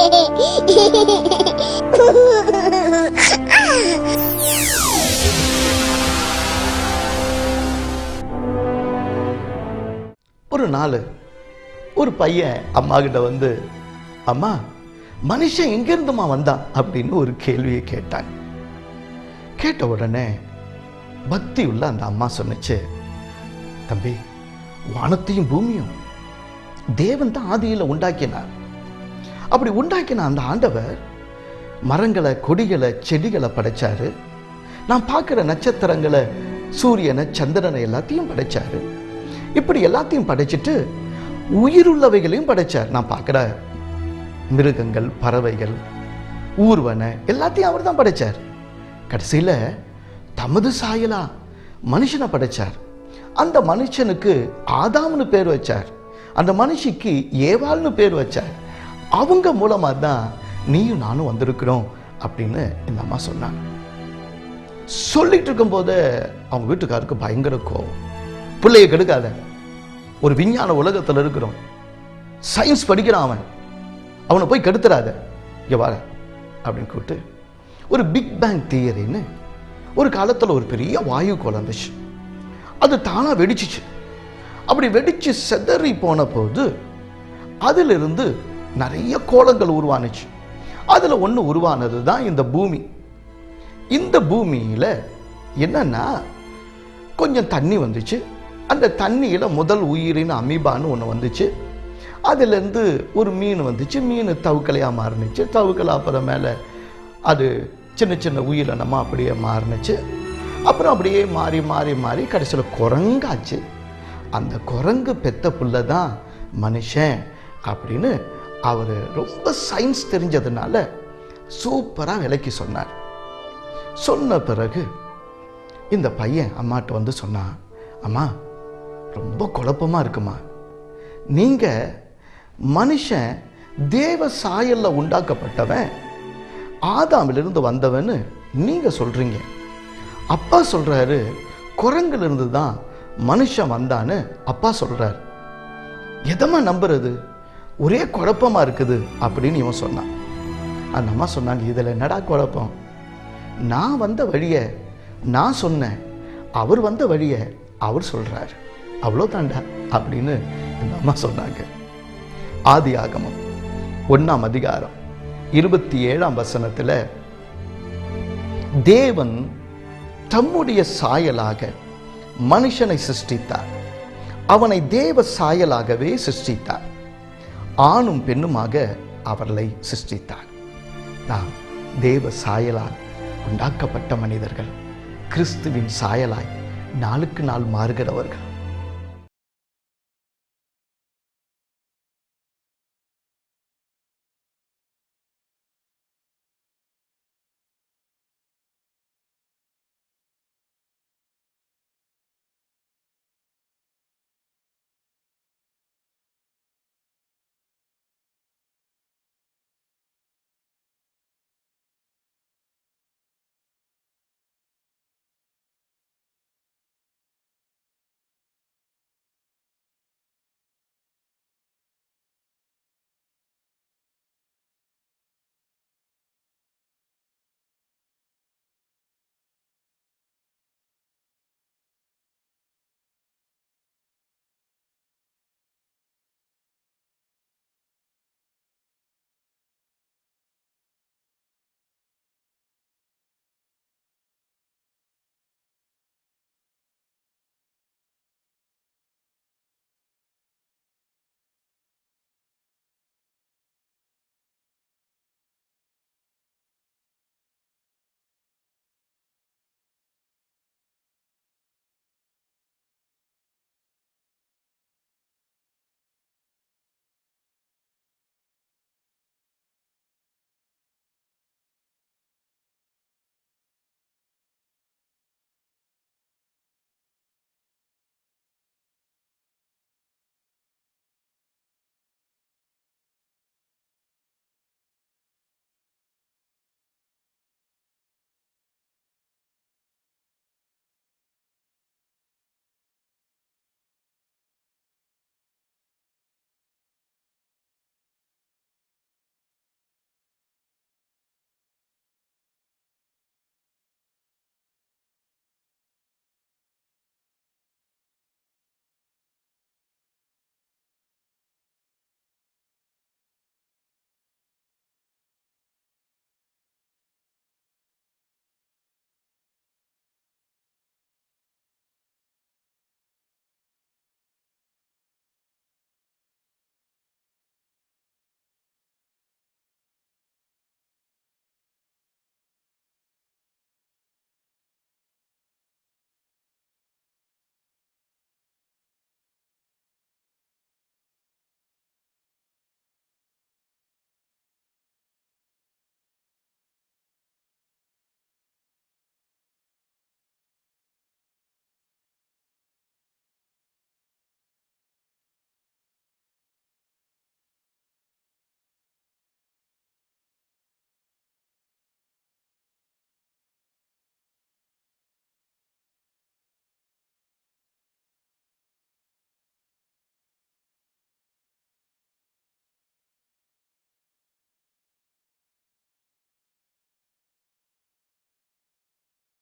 ஒரு நாள் ஒரு பையன் அம்மா கிட்ட வந்து, அம்மா, மனுஷன் எங்கிருந்துமா வந்தான் அப்படின்னு ஒரு கேள்வியை கேட்டான். கேட்ட உடனே பக்தி உள்ள அந்த அம்மா சொன்னிச்சு, தம்பி, வானத்தையும் பூமியும் தேவன் தான் ஆதியில் உண்டாக்கினார். அப்படி உண்டாக்கின அந்த ஆண்டவர் மரங்களை, கொடிகளை, செடிகளை படைச்சாரு. நான் பார்க்குற நட்சத்திரங்களை, சூரியனை, சந்திரனை எல்லாத்தையும் படைச்சாரு. இப்படி எல்லாத்தையும் படைச்சிட்டு உயிருள்ளவைகளையும் படைச்சார். நான் பார்க்குற மிருகங்கள், பறவைகள், ஊர்வனை எல்லாத்தையும் அவர் தான் படைச்சார். கடைசியில் தமது சாயலா மனுஷனை படைச்சார். அந்த மனுஷனுக்கு ஆதாம்னு பேர் வச்சார். அந்த மனுஷிக்கு ஏவாள்னு பேர் வச்சார். அவங்க மூலமா தான் நீயும் நானும் வந்திருக்கிறோம் அப்படின்னு இந்த அம்மா சொன்னாங்க. சொல்லிட்டு இருக்கும் போது அவங்க வீட்டுக்காருக்கு பயங்கர கோவம். பிள்ளைய கெடுக்காத, ஒரு விஞ்ஞான உலகத்தில் இருக்கிறோம், சயின்ஸ் படிக்கிறான், அவனை போய் கெடுத்துறாத, இங்க வர அப்படின்னு கூப்பிட்டு ஒரு பிக் பேங் தியரின்னு ஒரு காலத்தில் ஒரு பெரிய வாயு குழந்துச்சு. அது தானா வெடிச்சிச்சு. அப்படி வெடிச்சு செதறி போன போது அதிலிருந்து நிறைய கோலங்கள் உருவானுச்சு. அதுல ஒன்று உருவானது தான் இந்த பூமி. இந்த பூமியில என்னன்னா கொஞ்சம் தண்ணி வந்துச்சு. அந்த தண்ணியில முதல் உயிரின் அமீபான்னு ஒன்று வந்துச்சு. அதுலேருந்து ஒரு மீன் வந்துச்சு. மீன் தவுக்கலையா மாறுனுச்சு. தவுக்கலை அப்புறம் மேலே அது சின்ன சின்ன உயிரினமாக அப்படியே மாறுனுச்சு. அப்புறம் அப்படியே மாறி மாறி மாறி கடைசியில் குரங்காச்சு. அந்த குரங்கு பெத்த புள்ள தான் மனுஷன் அப்படின்னு அவர் ரொம்ப சயின்ஸ் தெரிஞ்சதுனால சூப்பராக விளக்கி சொன்னார். சொன்ன பிறகு இந்த பையன் அம்மாட்ட வந்து சொன்னான், அம்மா, ரொம்ப குழப்பமாக இருக்குமா, நீங்கள் மனுஷன் தேவ சாயல்ல உண்டாக்கப்பட்டவன், ஆதாமிலிருந்து வந்தவன்னு நீங்க சொல்றீங்க. அப்பா சொல்றாரு குரங்கிலிருந்து தான் மனுஷன் வந்தான்னு அப்பா சொல்றாரு. எதமா நம்புறது, ஒரே குழப்பமா இருக்குது அப்படின்னு இவன் சொன்னான். அந்த அம்மா சொன்னாங்க, இதுல என்னடா குழப்பம், நான் வந்த வழிய நான் சொன்னேன், அவர் வந்த வழிய அவர் சொல்றாரு, அவ்வளோதாண்டா அப்படின்னு இந்த அம்மா சொன்னாங்க. ஆதியாகமம் 1ஆம் அதிகாரம் 27ஆம் வசனத்துல தேவன் தம்முடைய சாயலாக மனுஷனை சிருஷ்டித்தார். அவனை தேவ சாயலாகவே சிருஷ்டித்தார். ஆணும் பெண்ணுமாக அவர்களை சிருஷ்டித்தார். நாம் தேவ சாயலால் உண்டாக்கப்பட்ட மனிதர்கள், கிறிஸ்துவின் சாயலாய் நாளுக்கு நாள் மாறுகிறவர்கள்.